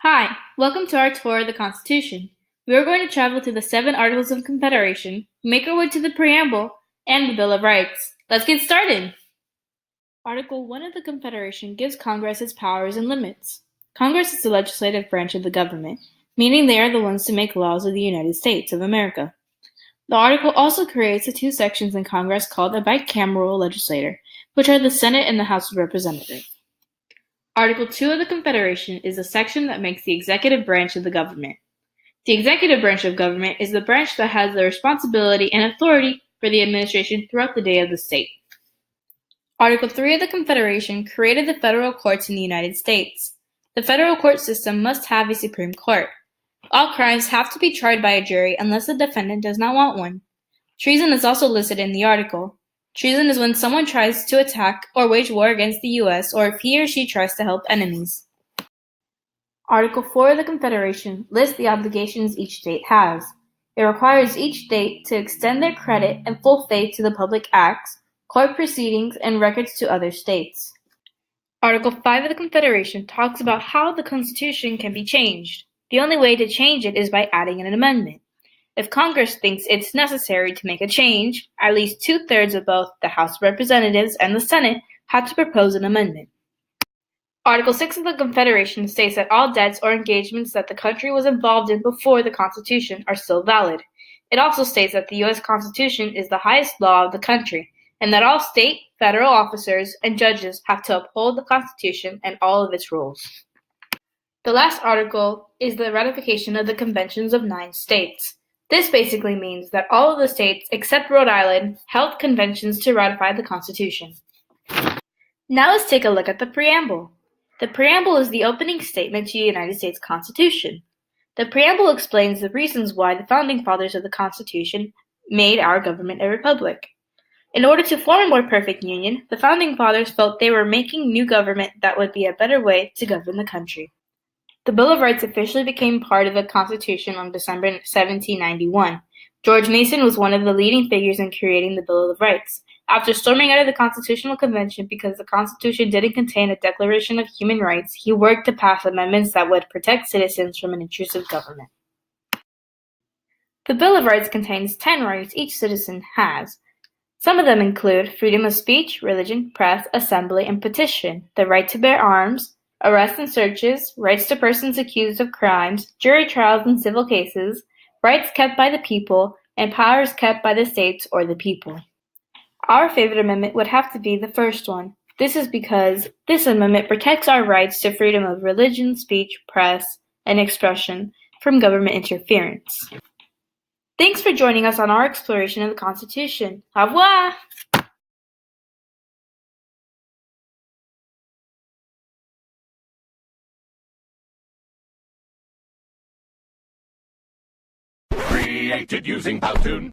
Hi, welcome to our tour of the Constitution. We are going to travel through the 7 Articles of Confederation, make our way to the Preamble, and the Bill of Rights. Let's get started! Article 1 of the Confederation gives Congress its powers and limits. Congress is the legislative branch of the government, meaning they are the ones to make laws of the United States of America. The article also creates the 2 sections in Congress called a bicameral legislature, which are the Senate and the House of Representatives. Article 2 of the Confederation is the section that makes the executive branch of the government. The executive branch of government is the branch that has the responsibility and authority for the administration throughout the day of the state. Article 3 of the Confederation created the federal courts in the United States. The federal court system must have a Supreme Court. All crimes have to be tried by a jury unless the defendant does not want one. Treason is also listed in the article. Treason is when someone tries to attack or wage war against the U.S. or if he or she tries to help enemies. Article 4 of the Confederation lists the obligations each state has. It requires each state to extend their credit and full faith to the public acts, court proceedings, and records to other states. Article 5 of the Confederation talks about how the Constitution can be changed. The only way to change it is by adding an amendment. If Congress thinks it's necessary to make a change, at least 2/3 of both the House of Representatives and the Senate have to propose an amendment. Article 6 of the Confederation states that all debts or engagements that the country was involved in before the Constitution are still valid. It also states that the U.S. Constitution is the highest law of the country, and that all state, federal officers, and judges have to uphold the Constitution and all of its rules. The last article is the ratification of the conventions of 9 states. This basically means that all of the states except Rhode Island held conventions to ratify the Constitution. Now let's take a look at the preamble. The preamble is the opening statement to the United States Constitution. The preamble explains the reasons why the founding fathers of the Constitution made our government a republic. In order to form a more perfect union, the founding fathers felt they were making new government that would be a better way to govern the country. The Bill of Rights officially became part of the Constitution on December 1791. George Mason was one of the leading figures in creating the Bill of Rights. After storming out of the Constitutional Convention because the Constitution didn't contain a Declaration of Human Rights, he worked to pass amendments that would protect citizens from an intrusive government. The Bill of Rights contains 10 rights each citizen has. Some of them include freedom of speech, religion, press, assembly, and petition, the right to bear arms, arrests and searches, rights to persons accused of crimes, jury trials in civil cases, rights kept by the people, and powers kept by the states or the people. Our favorite amendment would have to be the first one. This is because this amendment protects our rights to freedom of religion, speech, press, and expression from government interference. Thanks for joining us on our exploration of the Constitution. Au revoir! Created using Powtoon.